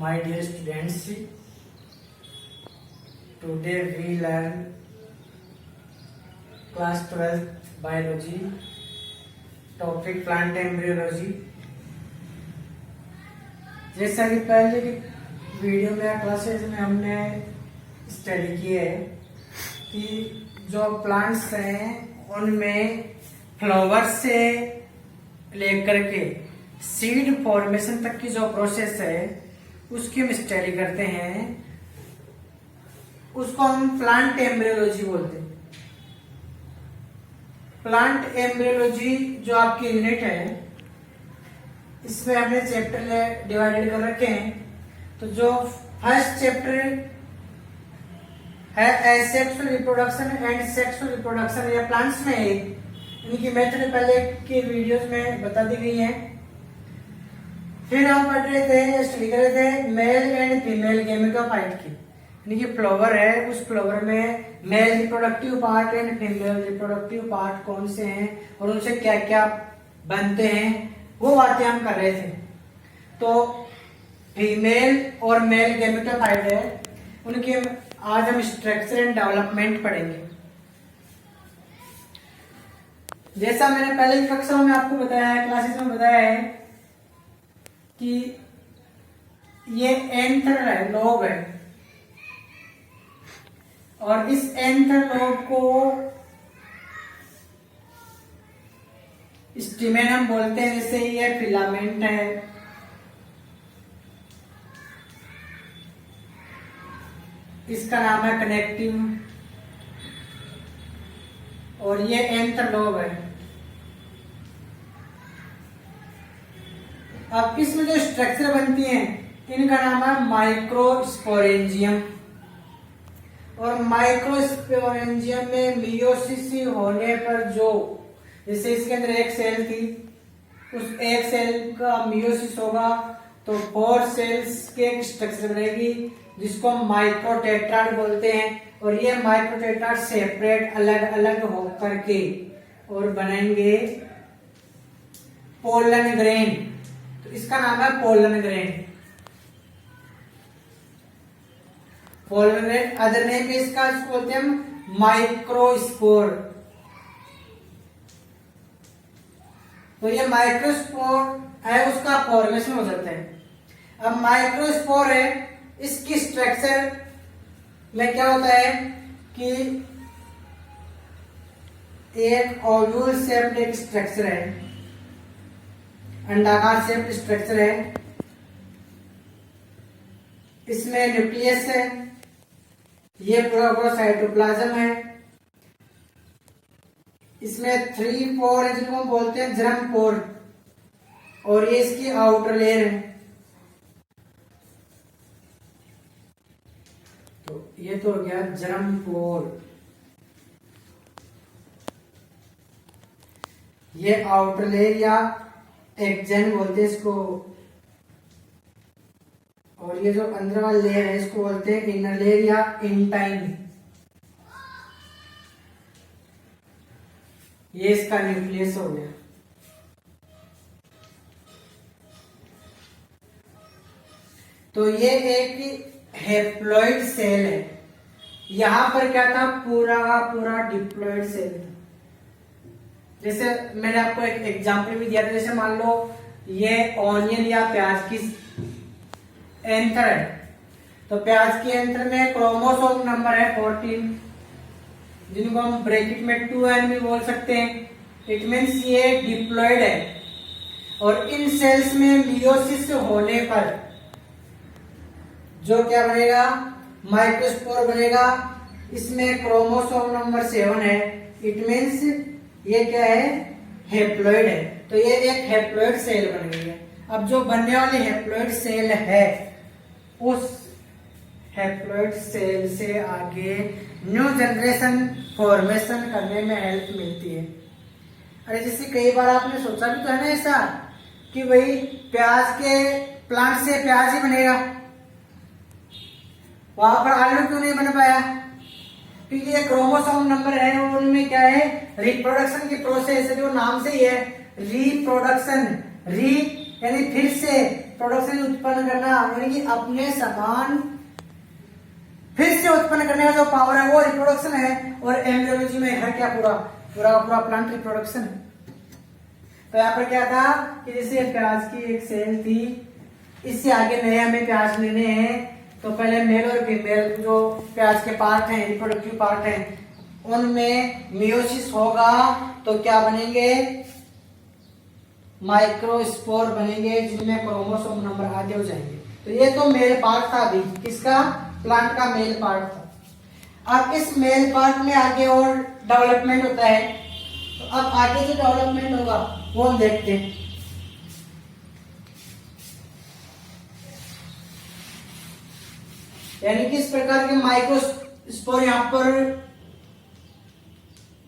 My dear students, today we learn class 12th biology, topic plant embryology. जैसा कि पहले की वीडियो में क्लासेस में हमने स्टडी किया है कि जो प्लांट्स हैं उनमें फ्लावर से लेकर के सीड फॉर्मेशन तक की जो प्रोसेस है उसकी हम स्टडी करते हैं, उसको हम प्लांट एम्ब्रियोलॉजी बोलते हैं। प्लांट एम्ब्रियोलॉजी जो आपकी यूनिट है इसमें हमने चैप्टर डिवाइडेड कर रखे हैं। तो जो फर्स्ट चैप्टर है asexual reproduction and sexual reproduction या प्लांट्स में है, इनकी मेथड पहले की वीडियोस में बता दी गई है। फिर हम पढ़ रहे थे, स्टडी कर रहे थे मेल एंड फीमेल गेमेटोफाइट की, यानी कि फ्लावर है, उस फ्लावर में male reproductive part and female reproductive part कौन से हैं और उनसे क्या क्या बनते हैं, वो बातें हम कर रहे थे। तो फीमेल और मेल गेमेटोफाइट है, उनके आज हम स्ट्रक्चर एंड डेवलपमेंट पढ़ेंगे। जैसा मैंने पहले की कक्षाओं में आपको बताया है, क्लासेस में बताया है कि ये एंथर है, लोब है, और इस एंथर लोब को स्टिमेन हम बोलते हैं। जैसे ये फिलामेंट है, इसका नाम है कनेक्टिव, और ये एंथर लोब है। अब इसमें जो स्ट्रक्चर बनती हैं इनका नाम है माइक्रोस्पोरेंजियम, और माइक्रोस्पोरेंजियम में मियोसिस होने पर जो, जैसे इसके अंदर एक सेल थी, उस एक सेल का मियोसिस होगा तो 4 सेल्स के एक स्ट्रक्चर बनेगी जिसको हम माइक्रोटेट्राड बोलते हैं। और ये माइक्रोटेट्राड सेपरेट अलग अलग होकर के और बनेंगे पोलन ग्रेन, तो इसका नाम है pollen grain. Pollen grain other name इसका बोलते हैं हम माइक्रोस्पोर। तो ये माइक्रोस्पोर है, उसका फॉर्मेशन हो जाता है। अब माइक्रोस्पोर है, इसकी स्ट्रक्चर में क्या होता है कि एक ओव्यूल शेप्ड एक स्ट्रक्चर है, अंडाकार शेप्ड स्ट्रक्चर है, इसमें न्यूक्लियस है, ये पूरा पूरा साइटोप्लाज्म है, इसमें 3 पोर है जिनको हम बोलते हैं जर्म पोर, और ये इसकी आउटर लेयर है। तो ये तो हो गया जर्म पोर, ये आउटर लेयर या एक्जेन बोलते हैं इसको, और ये जो अंदर वाला लेयर है इसको बोलते हैं इनर लेयर या इंटाइन। ये इसका न्यूक्लियस हो गया। तो ये एक हैप्लॉइड सेल है। यहां पर क्या था, पूरा का पूरा डिप्लॉइड सेल था। जैसे मैंने आपको एक एग्जांपल भी दिया था, जैसे मान लो ये ऑनियन या प्याज की एंथर है, तो प्याज की एंथर में क्रोमोसोम नंबर है 14, जिनको हम ब्रैकेट में 2n भी बोल सकते हैं। इट मीन्स ये डिप्लॉइड है, और इन सेल्स में मियोसिस होने पर जो क्या बनेगा, माइक्रोस्पोर बनेगा। इसमें क्रोमोसोम नंबर 7 है, इट मीन्स ये क्या है, हैप्लॉइड है। तो ये एक हैप्लॉइड सेल बन गई है। अब जो बनने वाली हैप्लॉइड सेल है, उस हैप्लॉइड सेल से आगे न्यू जनरेशन फॉर्मेशन करने में हेल्प मिलती है। अरे जैसे कई बार आपने सोचा भी तो है ना ऐसा कि भाई प्याज के प्लांट से प्याज ही बनेगा, वहां पर आलू क्यों नहीं बन पाया, क्योंकि ये क्रोमोसोम नंबर है, उनमें क्या है, रिप्रोडक्शन की प्रोसेस जो नाम से ही है, रिप्रोडक्शन, री यानी फिर से प्रोडक्शन उत्पन्न करना, यानी कि अपने समान फिर से उत्पन्न करने का जो पावर है वो रिप्रोडक्शन है। और एम्ब्रियोलॉजी में है क्या, पूरा पूरा पूरा प्लांट रिप्रोडक्शन है। तो यहाँ पर क्या था कि जैसे प्याज की एक सेल थी, इससे आगे नए हमें प्याज लेने हैं, तो पहले मेल और फीमेल जो प्याज के पार्ट हैं, रिप्रोडक्टिव पार्ट हैं, उनमें मियोसिस होगा तो क्या बनेंगे, माइक्रोस्पोर बनेंगे, जिनमें क्रोमोसोम नंबर आगे हो जाएंगे। तो ये तो मेल पार्ट था अभी, किसका, प्लांट का मेल पार्ट था। अब इस मेल पार्ट में आगे और डेवलपमेंट होता है, तो अब आगे जो डेवलपमेंट होगा वो हम देखते हैं। यानी कि इस प्रकार के माइक्रोस्पोर यहां पर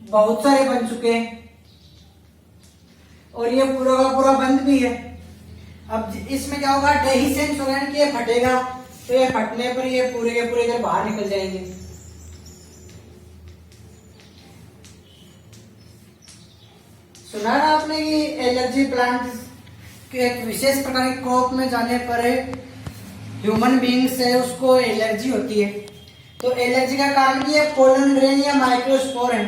बहुत सारे बन चुके हैं और ये पूरा का पूरा बंद भी है। अब इसमें क्या होगा, डेहिसेंस होगा कि ये फटेगा, तो ये फटने पर ये पूरे के पूरे इधर बाहर निकल जाएंगे। सुना ना आपने कि एलर्जी प्लांट के एक विशेष प्रकार के क्रॉप में जाने पर ह्यूमन बीइंग से उसको एलर्जी होती है। तो एलर्जी का कारण ये पोलन ग्रेन या माइक्रोस्पोर है,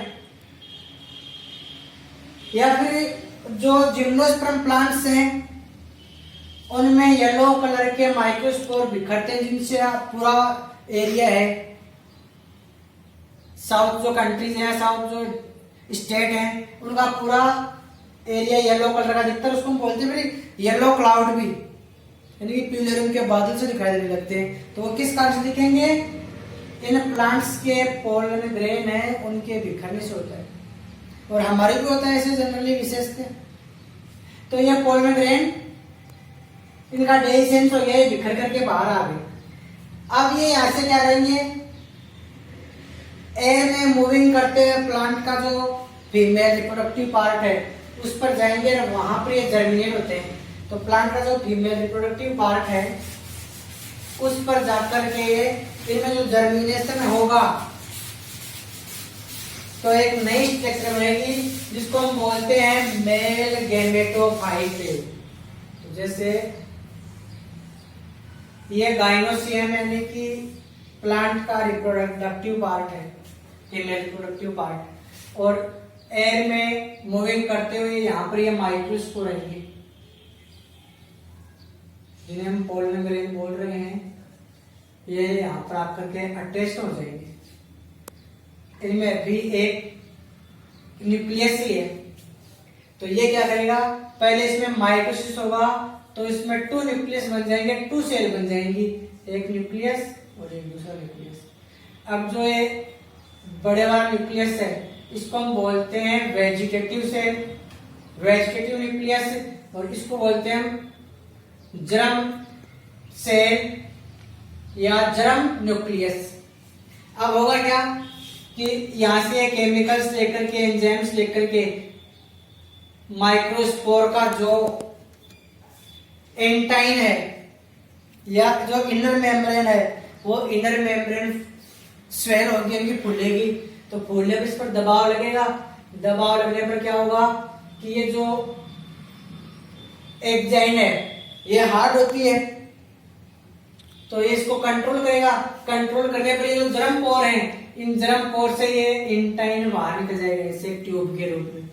या फिर जो जिम्नोस्पर्म प्लांट्स हैं उनमें येलो कलर के माइक्रोस्पोर बिखरते हैं, जिनसे पूरा एरिया है, साउथ जो कंट्रीज हैं, साउथ जो स्टेट हैं, उनका पूरा एरिया येलो कलर का दिखता है। उसको हम बोलते हैं येलो क्लाउड भी, यानी कि पीले रंग के बादल से दिखाई देने लगते हैं। तो वो किस कारण से दिखेंगे, इन प्लांट्स के पोलन ग्रेन है उनके बिखरने से होता है, और हमारे भी होता है ऐसे जनरली विशेषता। तो ये पोलन ग्रेन इनका डेहिसेंस हो गया, बिखर करके बाहर आ गए। अब ये यहां से क्या रहेंगे, एयर में मूविंग करते हुए प्लांट का जो फीमेल रिप्रोडक्टिव पार्ट है उस पर जाएंगे और वहां पर ये जर्मिनेट होते हैं। तो प्लांट का जो फीमेल रिप्रोडक्टिव पार्ट है उस पर जाकर के इनमें जो जर्मिनेशन होगा तो एक नई स्ट्रक्चर बनेगी, जिसको हम बोलते हैं मेल गैमेटोफाइट। तो जैसे ये गाइनोसियम यानी कि प्लांट का रिप्रोडक्टिव पार्ट है, फीमेल रिप्रोडक्टिव पार्ट, और एयर में मूविंग करते हुए यहाँ पर ये माइक्रोस्पोर रहेंगे, जिन्हें हम पोलन ग्रेन बोल रहे हैं। ये यहाँ पर आकर के अटैच हो जाएंगे। इनमें भी एक न्यूक्लियस ही है। तो ये क्या करेगा, पहले इसमें माइटोसिस होगा तो इसमें 2 न्यूक्लियस बन जाएंगे, 2 सेल बन जाएंगी, एक न्यूक्लियस और एक दूसरा न्यूक्लियस। अब जो ये बड़े वाला न्यूक्लियस है इसको हम बोलते हैं वेजिटेटिव सेल, वेजिटेटिव न्यूक्लियस, और इसको बोलते हैं हम जर्म सेल या जर्म न्यूक्लियस। अब होगा क्या कि यहां से केमिकल्स लेकर के, एंजाइम्स लेकर के माइक्रोस्पोर का जो एंटाइन है या जो इनर मेम्ब्रेन है वो इनर मेम्ब्रेन स्वेल होगी, यानी फूलेगी। तो फूलने पर इस पर दबाव लगेगा, दबाव लगने पर क्या होगा कि ये जो एंजाइम है ये हार्ड होती है, तो ये इसको कंट्रोल करेगा। कंट्रोल करने पर ये जो जर्म पोर है, इन जर्म पोर से ये इंटाइन बाहर निकल जाएगा, इसे ट्यूब के रूप में।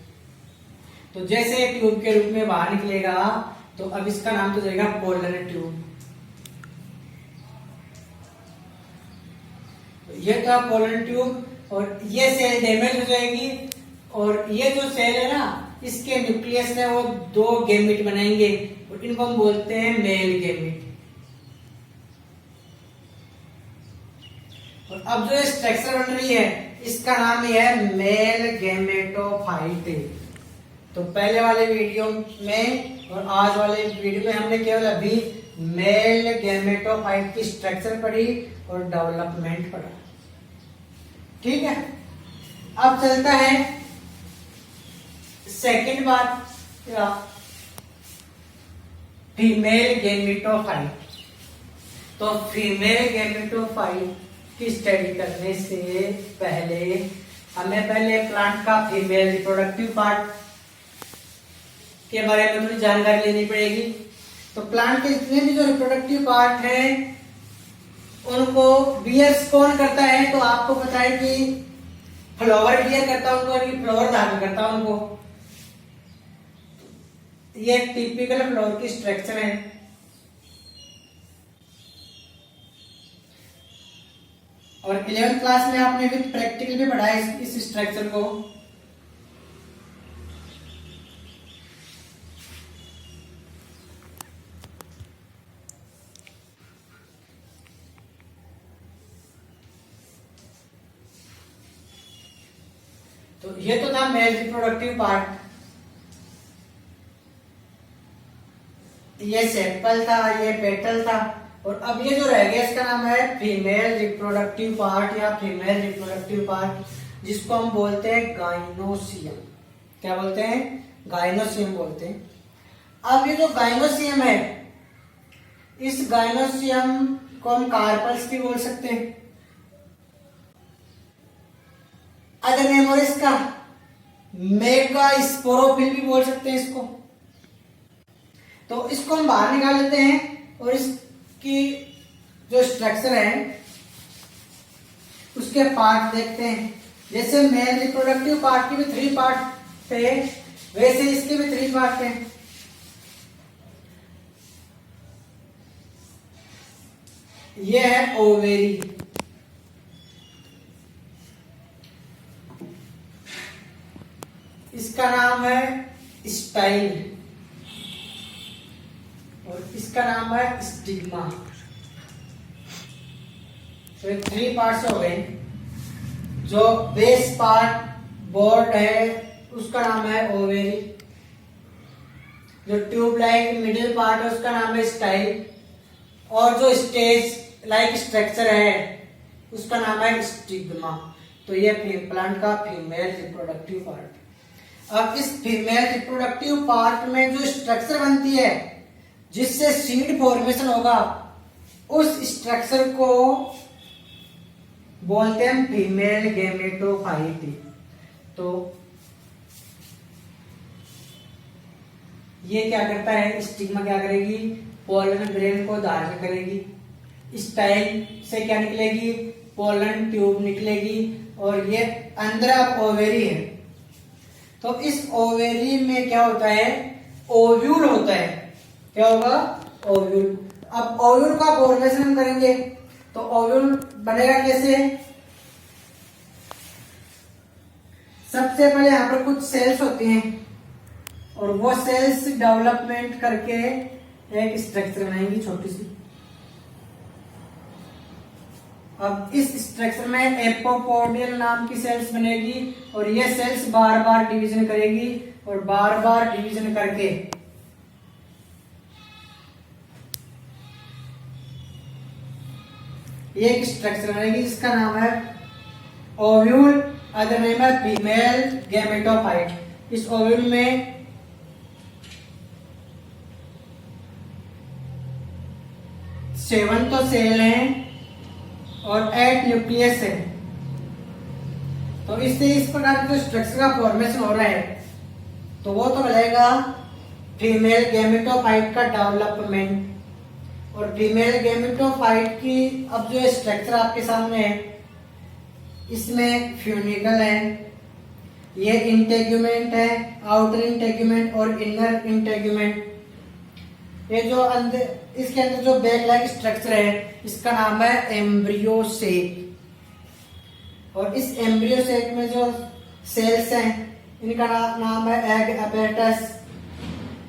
तो जैसे ट्यूब के रूप में बाहर निकलेगा तो अब इसका नाम तो जाएगा पोलन ट्यूब। ये था पोलन ट्यूब, और ये सेल डैमेज हो जाएगी, और ये जो सेल है ना इसके न्यूक्लियस में वो 2 गैमेट बनाएंगे, और इनको हम बोलते हैं मेल गैमेट। और अब जो स्ट्रक्चर बन रही है इसका नाम ही है मेल गैमेटोफाइट। तो पहले वाले वीडियो में और आज वाले वीडियो में हमने केवल अभी मेल गैमेटोफाइट की स्ट्रक्चर पढ़ी और डेवलपमेंट पढ़ा, ठीक है। अब चलता है सेकंड बात, फीमेल गैमेटोफाइट। तो फीमेल गैमेटोफाइट की स्टडी करने से पहले हमें पहले प्लांट का फीमेल रिप्रोडक्टिव पार्ट के बारे में थोड़ी जानकारी लेनी पड़ेगी। तो प्लांट के जितने भी जो रिप्रोडक्टिव पार्ट है उनको बियर्स कौन करता है, तो आपको पता है कि फ्लावर बियर करता है उनको, फ्लावर धारण करता है उनको। ये टिपिकल फ्लावर की स्ट्रक्चर है। और 11th क्लास में आपने भी प्रैक्टिकल भी पढ़ा है इस स्ट्रक्चर को। तो ये तो था मेल रिप्रोडक्टिव पार्ट, ये सेपल था, ये पेटल था। और अब ये जो रह गया इसका नाम है फीमेल रिप्रोडक्टिव पार्ट या फीमेल रिप्रोडक्टिव पार्ट, जिसको हम बोलते हैं गाइनोसियम। क्या बोलते हैं? गाइनोसियम बोलते हैं। अब ये जो गाइनोसियम है, इस गाइनोसियम को हम कार्पल्स भी बोल सकते हैं। अदर नेम और इसका मेगास्पोरोफिल भी बोल सकते हैं इसको। तो इसको हम बाहर निकाल लेते हैं और इसकी जो स्ट्रक्चर है उसके पार्ट देखते हैं। जैसे मेल रिप्रोडक्टिव पार्ट की भी 3 पार्ट थे, वैसे इसके भी 3 पार्ट हैं। ये है ओवेरी, इसका नाम है स्टाइल, और इसका नाम है स्टिग्मा। तो ये 3 पार्ट्स हो गए। जो बेस पार्ट बोर्ड है उसका नाम है ओवेरी, जो ट्यूब लाइक मिडिल पार्ट है उसका नाम है स्टाइल, और जो स्टेज लाइक स्ट्रक्चर है उसका नाम है स्टिग्मा। तो ये प्लांट का फीमेल रिप्रोडक्टिव पार्ट। अब इस फीमेल रिप्रोडक्टिव पार्ट में जो स्ट्रक्चर बनती है जिससे सीड फॉर्मेशन होगा, उस स्ट्रक्चर को बोलते हैं फीमेल गैमेटोफाइट। तो ये क्या करता है, स्टिग्मा क्या करेगी, पोलन ग्रेन को धारण करेगी। स्टाइल से क्या निकलेगी, पोलन ट्यूब निकलेगी, और ये अंदर अब ओवेरी है। तो इस ओवेरी में क्या होता है, ओव्यूल होता है। क्या होगा, ओव्यूल। अब ओव्यूल का फॉर्मेशन हम करेंगे तो ओव्यूल बनेगा कैसे। सबसे पहले यहाँ पर कुछ सेल्स होती हैं और वो सेल्स डेवलपमेंट करके एक स्ट्रक्चर बनाएंगी छोटी सी। अब इस स्ट्रक्चर में एपोपोडियल नाम की सेल्स बनेगी और ये सेल्स बार बार डिवीजन करेगी और बार बार डिवीजन करके ये एक स्ट्रक्चर बनेगी जिसका नाम है ओव्यूल। अदर नेम है फीमेल गैमेटोफाइट। इस ओव्यूल में 7 तो सेल हैं और 8 न्यूक्लियस है। तो इससे इस प्रकार जो स्ट्रक्चर का फॉर्मेशन हो रहा है तो वो तो रहेगा फीमेल गैमेटोफाइट का डेवलपमेंट। और फीमेल गैमेटोफाइट की अब जो स्ट्रक्चर आपके सामने है, इसमें फ्यूनिकल है, ये इंटेग्यूमेंट है, आउटर इंटेग्यूमेंट और इनर इंटेग्यूमेंट। ये जो अंदर, इसके अंदर जो बैग लाइक स्ट्रक्चर है इसका नाम है एम्ब्रियो सेक। और इस एम्ब्रियो सेक में जो सेल्स हैं इनका नाम है एग अपैरेटस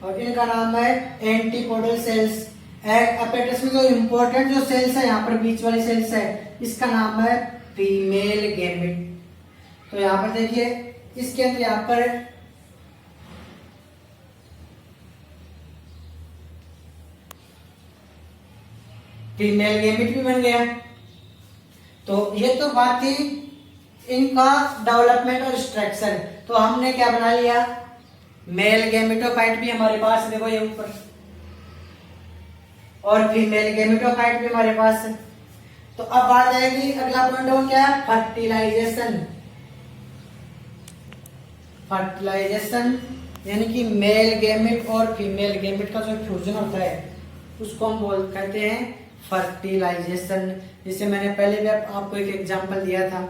और इनका नाम है एंटीपोडल सेल्स। एग अपैरेटस में जो इंपॉर्टेंट जो सेल्स है, यहाँ पर बीच वाली सेल्स है, इसका नाम है फीमेल गैमेट। तो यहाँ पर देखिए, इसके अंदर यहाँ पर फीमेल गैमेट भी बन गया। तो ये तो बात थी इनका डेवलपमेंट और स्ट्रक्चर। तो हमने क्या बना लिया, मेल गैमेटोफाइट भी हमारे पास, देखो ये ऊपर, और फीमेल गैमेटोफाइट भी हमारे पास है। तो अब बात आएगी, अगला पॉइंट हो क्या है, फर्टिलाइजेशन। फर्टिलाइजेशन यानी कि मेल गैमेट और फीमेल गैमेट का जो फ्यूजन होता है उसको हम कहते हैं फर्टिलाइजेशन। जैसे मैंने पहले भी आपको एक एग्जांपल दिया था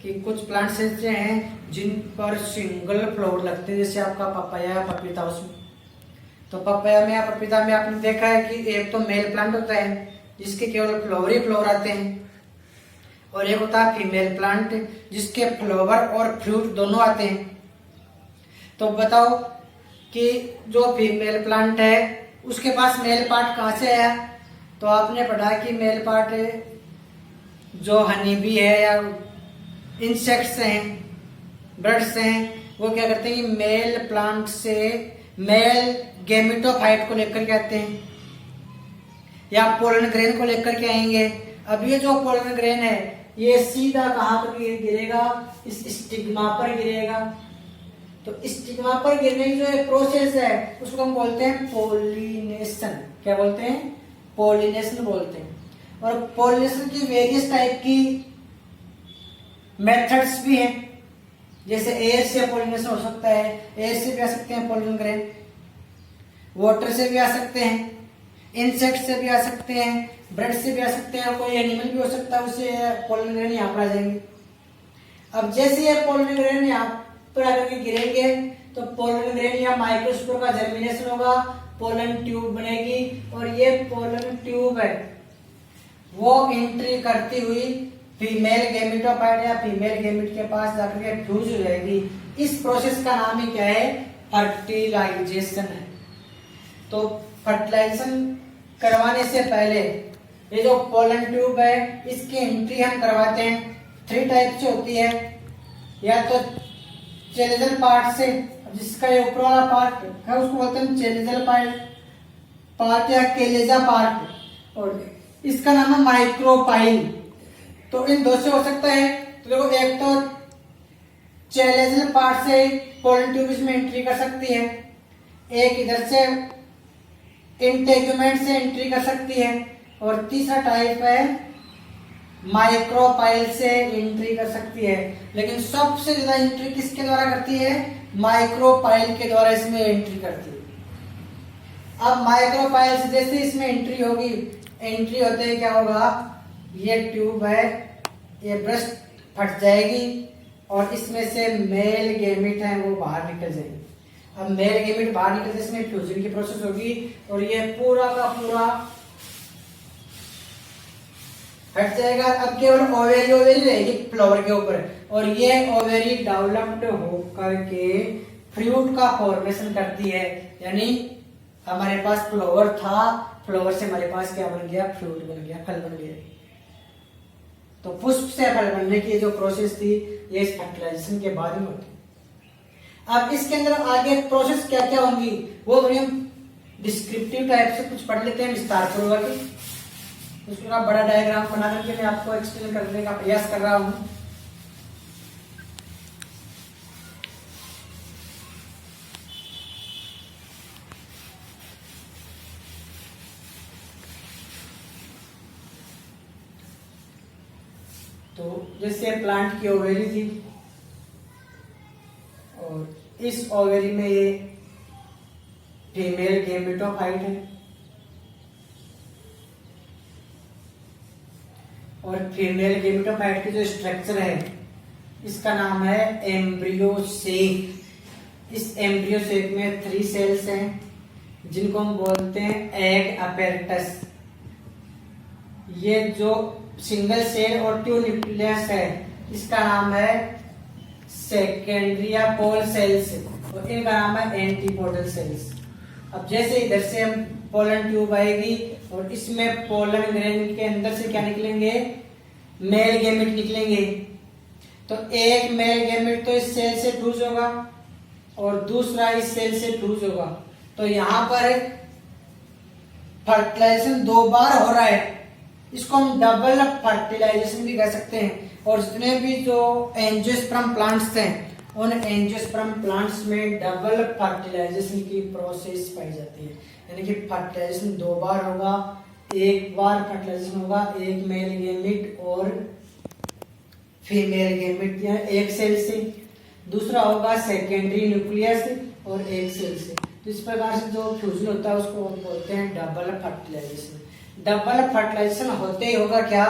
कि कुछ प्लांट्स ऐसे हैं जिन पर सिंगल फ्लावर लगते हैं, जैसे आपका पपाया या पपीता। उसमें तो पपाया में या पपीता में आपने देखा है कि एक तो मेल प्लांट होता है जिसके केवल फ्लावर ही फ्लावर आते हैं, और एक होता है फीमेल प्लांट जिसके फ्लावर और फ्रूट दोनों आते हैं। तो बताओ कि जो फीमेल प्लांट है उसके पास मेल पार्ट कहाँ से आया? तो आपने पढ़ा कि मेल पार्ट जो हनी बी है या इंसेक्ट्स हैं, बर्ड्स हैं, वो क्या करते हैं कि मेल प्लांट से मेल गेमेटोफाइट को लेकर के आते हैं या पोलन ग्रेन को लेकर के आएंगे। अब ये जो पोलन ग्रेन है ये सीधा कहाँ पर गिरेगा? इस स्टिग्मा पर गिरेगा। तो स्टिग्मा पर गिरने की जो एक प्रोसेस है उसको हम बोलते हैं पोलिनेशन। क्या बोलते हैं? पोलिनेशन बोलते हैं। और पोलिनेशन की वेरियस टाइप की मेथड्स भी हैं, जैसे एयर से पोलिनेशन हो सकता है, एयर से भी आ सकते हैं पोलन ग्रेन, वाटर से भी आ सकते हैं, इंसेक्ट से भी आ सकते हैं, ब्रेड से भी आ सकते हैं, और कोई एनिमल भी हो सकता है, उससे पोलन ग्रेन यहाँ पर आ जाएंगे। अब जैसे ये पोलन ग्रेन यहाँ पर आकर के गिरेंगे तो पोलन ग्रेन या माइक्रोस्पोर का जर्मिनेशन होगा, पोलन ट्यूब बनेगी, और ये पोलन ट्यूब है वो एंट्री करती हुई फीमेल गेमेटोफाइट या फीमेल गेमेट के पास जाकर के फ्यूज हो जाएगी। इस प्रोसेस का नाम ही क्या है? फर्टिलाइजेशन है। तो फर्टिलाइजेशन करवाने से पहले ये जो पोलन ट्यूब है इसकी एंट्री हम करवाते हैं। 3 टाइप से होती है, या तो चेलेजल पार्ट से, जिसका ये ऊपर वाला पार्ट है उसको बोलते हैं चेलेजल पार्ट या केलेजा पार्ट, और इसका नाम है माइक्रोपाइल। तो इन दो से हो सकता है। तो देखो, एक तो चेलेजल पार्ट से पोलन ट्यूब इसमें एंट्री कर सकती है, एक इधर से इंटेगुमेंट से एंट्री कर सकती है, और तीसरा टाइप है माइक्रोपाइल से एंट्री कर सकती है। लेकिन सबसे ज्यादा एंट्री किसके द्वारा करती है? माइक्रोपाइल के द्वारा इसमें एंट्री करती है। अब माइक्रोपाइल से जैसे इसमें एंट्री होगी, एंट्री होते ही क्या होगा? ये ट्यूब है, ये ब्रश फट जाएगी और इसमें से मेल गेमिट है वो बाहर निकल जाएगी। अब मेल गेमिट बाहर निकल जाए, इसमें फ्यूजन की प्रोसेस होगी और ये पूरा का पूरा हट जाएगा। अब केवल ओवेरी रहेगी फ्लावर के ऊपर, और ये ओवेरी डेवलप्ड होकर के फ्रूट का फॉर्मेशन करती है। यानी हमारे पास फ्लावर था, फ्लावर से हमारे पास क्या बन गया? फ्रूट बन गया, फल बन गया। तो पुष्प से फल बनने की जो प्रोसेस थी ये इस फर्टिलाइजेशन के बाद में होती। अब इसके अंदर आगे प्रोसेस क्या क्या होंगी वो थोड़ी हम डिस्क्रिप्टिव टाइप से कुछ पढ़ लेते हैं विस्तार पूर्वक। उसका बड़ा डायग्राम बना करके मैं आपको एक्सप्लेन करने का प्रयास कर रहा हूं। तो जैसे प्लांट की ओवेरी थी और इस ओवेरी में ये फीमेल गेमेटोफाइट है, और फीमेल गेमेटोफाइट की जो स्ट्रक्चर है इसका नाम है एम्ब्रियो सेक। इस एम्ब्रियो सेक में 3 सेल्स हैं जिनको हम बोलते हैं एग अपैरेटस। ये जो सिंगल सेल और 2 न्यूक्लियस है इसका नाम है सेकेंडरी या पोल सेल्स, और इनका नाम है एंटीपोडल सेल्स। अब जैसे इधर से हम पोलन ट्यूब आएगी और इसमें पोलन ग्रेन के अंदर से क्या निकलेंगे? मेल गेमेट निकलेंगे। तो एक मेल गेमेट तो इस सेल से फ्यूज होगा और दूसरा इस सेल से फ्यूज होगा। तो यहाँ पर फर्टिलाइजेशन 2 बार हो रहा है, इसको हम डबल फर्टिलाइजेशन भी कह सकते हैं। और जितने भी जो एंजियोस्पर्म प्लांट्स हैं उन एंजियोस्पर्म प्लांट्स में डबल फर्टिलाइजेशन की प्रोसेस पाई जाती है। यानी कि फर्टिलाइजेशन 2 बार होगा, एक बार फर्टिलाइजेशन होगा एक मेल गेमेट और फीमेल गेमेट या एक सेल से, दूसरा होगा सेकेंडरी न्यूक्लियस और एक सेल से। तो इस प्रकार से जो फ्यूजन होता है उसको हम बोलते हैं डबल फर्टिलाइजेशन। डबल फर्टिलाइजेशन होते ही होगा क्या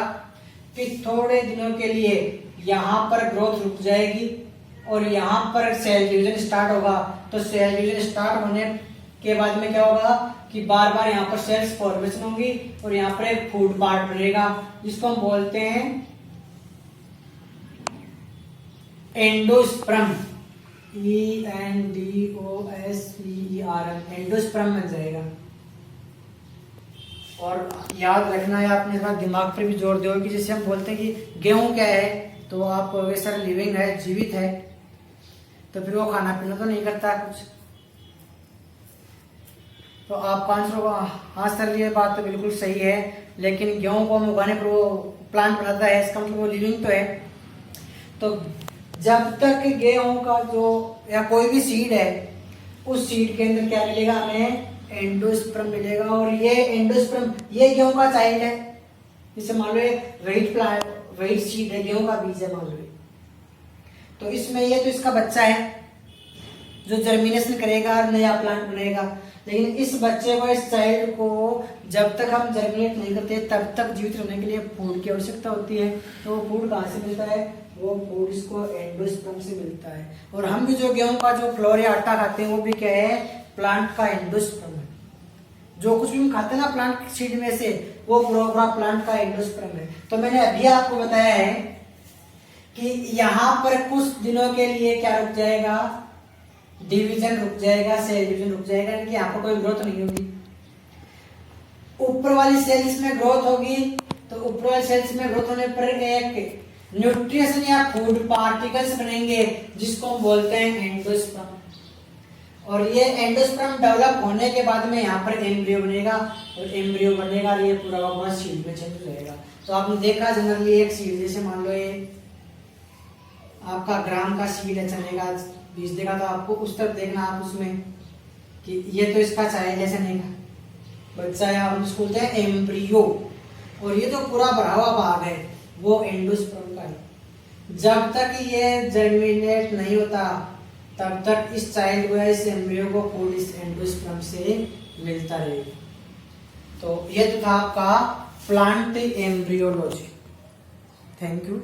कि थोड़े दिनों के लिए यहाँ पर ग्रोथ रुक जाएगी और यहाँ पर सेल डिवीजन स्टार्ट होगा। तो सेल डिवीजन स्टार्ट होने के बाद में क्या होगा कि बार बार यहाँ पर सेल्स फॉर्मेशन होंगी और यहाँ पर एक फूड पार्ट बनेगा जिसको हम बोलते हैं एंडोस्पर्म। ENDOSPERM एंडोस्पर्म बन जाएगा। और याद रखना है आपने थोड़ा दिमाग पर भी जोर दो कि जैसे हम बोलते हैं कि गेहूं क्या है तो आप वैसा लिविंग है, जीवित है, तो फिर वो खाना पीना तो नहीं करता कुछ। तो आपका आंसर होगा हाँ सर ये बात तो बिल्कुल सही है, लेकिन गेहूं को हम उगाने पर वो प्लांट बनाता है, इसका मतलब वो लिविंग तो है। तो जब तक गेहूं का जो या कोई भी सीड है उस सीड के अंदर क्या मिलेगा हमें एंडोस्पर्म मिलेगा। और ये एंडोस्पर्म ये गेहूं का चाइल्ड है। जैसे मान लो व्हाइट सीड है, गेहूं का बीज है मान लो, तो इसमें ये तो इसका बच्चा है जो जर्मिनेशन करेगा और नया प्लांट बनेगा। लेकिन इस बच्चे को, इस चाइल्ड को जब तक हम जर्मिनेट नहीं करते तब तक जीवित रहने के लिए फूड की आवश्यकता होती है। तो वो फूड कहाँ से मिलता है? वो फूड इसको एंडोस्पर्म से मिलता है। और हम भी जो गेहूं का जो फ्लोर या आटा खाते हैं वो भी क्या है? प्लांट का एंडोस्पर्म है। जो कुछ भी हम खाते हैं ना प्लांट सीड में से वो पूरा प्लांट का एंडोस्पर्म है। तो मैंने अभी आपको बताया है कि यहाँ पर कुछ दिनों के लिए क्या रुक जाएगा? डिवीजन रुक जाएगा, सेल डिवीजन रुक जाएगा, यानी कि यहाँ पर कोई ग्रोथ नहीं होगी। ऊपर वाली सेल्स में ग्रोथ होगी, तो ऊपर वाली सेल्स में ग्रोथ होने पर एक न्यूट्रिशन या फूड पार्टिकल्स बनेंगे जिसको हम बोलते हैं एंडोस्पर्म। और ये एंडोस्पर्म डेवलप होने के बाद में यहाँ पर एम्ब्रियो बनेगा और एम्ब्रियो बनेगा और ये पूरा सीड में चेंज हो जाएगा। तो आपने देखा जनरली एक सीड, जैसे मान लो ये आपका ग्राम का सीड है, चने का बीज देखा तो आपको उस तरफ देखना आप उसमें कि ये तो इसका चाइल्ड है, चने का बच्चा है, हम उसको बोलते हैं एम्ब्रियो। और ये तो पूरा भरा हुआ भाग है वो एंडोस्पर्म का है। जब तक ये जर्मिनेट नहीं होता तब तक इस चाइल्ड को या इस एम्ब्रियो को फूड इस एंडोस्पर्म से मिलता रहेगा। तो ये तो था आपका प्लांट एम्ब्रियोलॉजी। Thank you.